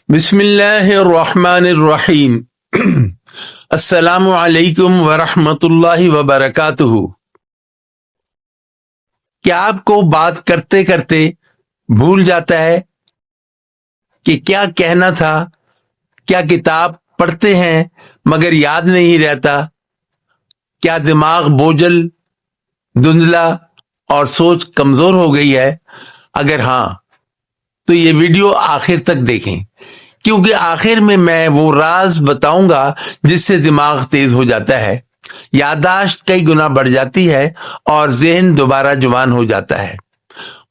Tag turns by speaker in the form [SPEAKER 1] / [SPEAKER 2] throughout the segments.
[SPEAKER 1] बिस्मिल्लाहिर्रहमानिर्रहीम। अस्सलामु अलैकुम वरहमतुल्लाहि वबरकातुहू। क्या आपको बात करते करते भूल जाता है कि क्या कहना था? क्या किताब पढ़ते हैं मगर याद नहीं रहता? क्या दिमाग बोझल, धुंधला और सोच कमजोर हो गई है? अगर हाँ, तो ये वीडियो आखिर तक देखें, क्योंकि आखिर में मैं वो राज बताऊंगा जिससे दिमाग तेज हो जाता है, याददाश्त कई गुना बढ़ जाती है और ज़हन दोबारा जवान हो जाता है।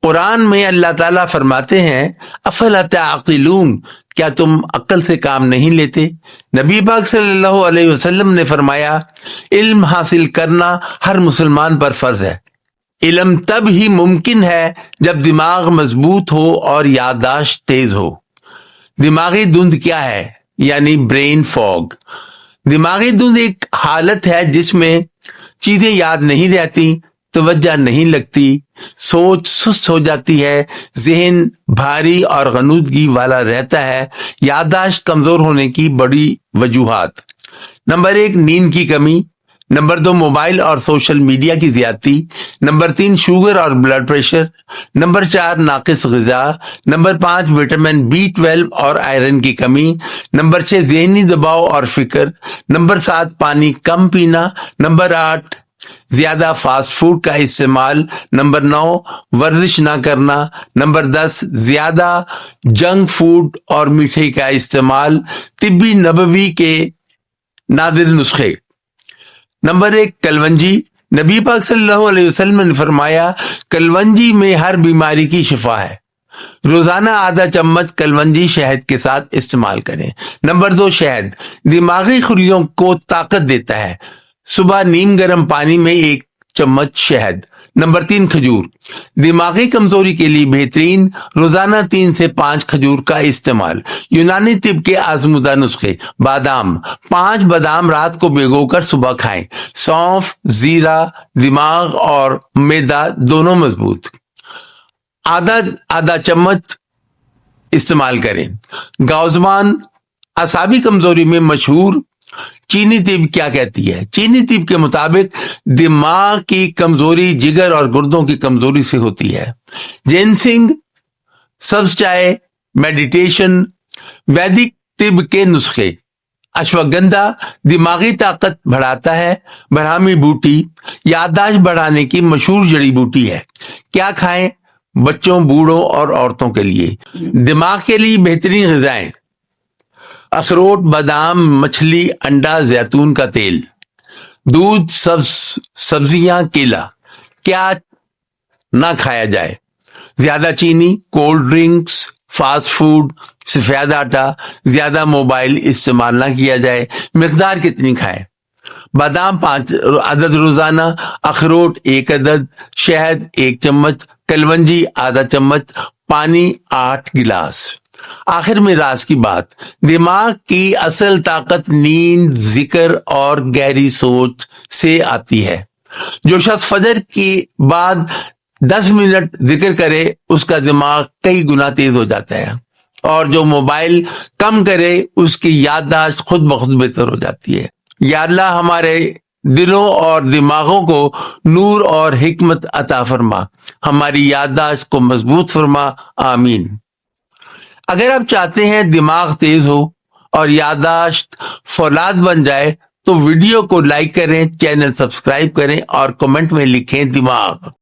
[SPEAKER 1] कुरान में अल्लाह ताला फरमाते हैं, अफला ताक़िलून, क्या तुम अक्ल से काम नहीं लेते? नबी पाक सल्लल्लाहु अलैहि वसल्लम ने फरमाया, इल्म हासिल करना हर मुसलमान पर फर्ज है। इल्म तब ही मुमकिन है जब दिमाग मजबूत हो और याददाश्त तेज हो। दिमागी धुंध क्या है? यानी ब्रेन फॉग। दिमागी धुंध एक हालत है जिसमें चीजें याद नहीं रहती, तवज्जो नहीं लगती, सोच सुस्त हो जाती है, जहन भारी और गनूदगी वाला रहता है। याददाश्त कमजोर होने की बड़ी वजूहात: नंबर 1, नींद की कमी। नंबर 2, मोबाइल और सोशल मीडिया की ज्यादती। नंबर 3, शुगर और ब्लड प्रेशर। नंबर 4, नाकिस ग़िज़ा। नंबर 5, विटामिन B12 और आयरन की कमी। नंबर 6, ज़हनी दबाव और फिक्र। नंबर 7, पानी कम पीना। नंबर 8, ज्यादा फास्ट फूड का इस्तेमाल। नंबर 9, वर्जिश ना करना। नंबर 10, ज्यादा जंक फूड और मीठे का इस्तेमाल। तिब्बी नबवी के नादिर नुस्खे। नंबर 1, कलवंजी। नबी पाक सल्लल्लाहु अलैहि वसल्लम ने फरमाया, कलवंजी में हर बीमारी की शिफा है। रोजाना आधा चम्मच कलवंजी शहद के साथ इस्तेमाल करें। नंबर 2, शहद दिमागी खुलियों को ताकत देता है। सुबह नीम गर्म पानी में 1 चम्मच शहद। नंबर 3, खजूर दिमागी कमजोरी के लिए बेहतरीन। रोजाना 3 से 5 खजूर का इस्तेमाल। यूनानी तिब के आजमुदा नुस्खे: बादाम 5 बादाम रात को भिगोकर सुबह खाएं। सौंफ, जीरा दिमाग और मैदा दोनों मजबूत। आधा चम्मच इस्तेमाल करें। गाउजमान असाबी कमजोरी में मशहूर। चीनी तिब क्या कहती है? चीनी तिब के मुताबिक दिमाग की कमजोरी जिगर और गुर्दों की कमजोरी से होती है। जिनसिंग, सब्ज चाय, मेडिटेशन। वैदिक तिब के नुस्खे: अश्वगंधा दिमागी ताकत बढ़ाता है। ब्राह्मी बूटी याददाश्त बढ़ाने की मशहूर जड़ी बूटी है। क्या खाएं? बच्चों, बूढ़ों और औरतों के लिए दिमाग के लिए बेहतरीन ग़िज़ाएं: अखरोट, बादाम, मछली, अंडा, जैतून का तेल, दूध, सब्जियां, केला। क्या ना खाया जाए? ज्यादा चीनी, कोल्ड ड्रिंक्स, फास्ट फूड, सफेद आटा, ज्यादा मोबाइल इस्तेमाल ना किया जाए। मिकदार कितनी खाएं? बादाम 5 अदद रोजाना, अखरोट 1 अदद, शहद 1 चम्मच, कलवंजी आधा चम्मच, पानी 8 गिलास। आखिर में राज की बात: दिमाग की असल ताकत नींद, जिक्र और गहरी सोच से आती है। जो शख्स फजर के बाद 10 मिनट जिक्र करे, उसका दिमाग कई गुना तेज हो जाता है, और जो मोबाइल कम करे, उसकी याददाश्त खुद ब खुद बेहतर हो जाती है। या अल्लाह हमारे दिलों और दिमागों को नूर और हिकमत अता फरमा, हमारी याददाश्त को मजबूत फरमा। आमीन। अगर आप चाहते हैं दिमाग तेज हो और याददाश्त फौलाद बन जाए, तो वीडियो को लाइक करें, चैनल सब्सक्राइब करें और कमेंट में लिखें दिमाग।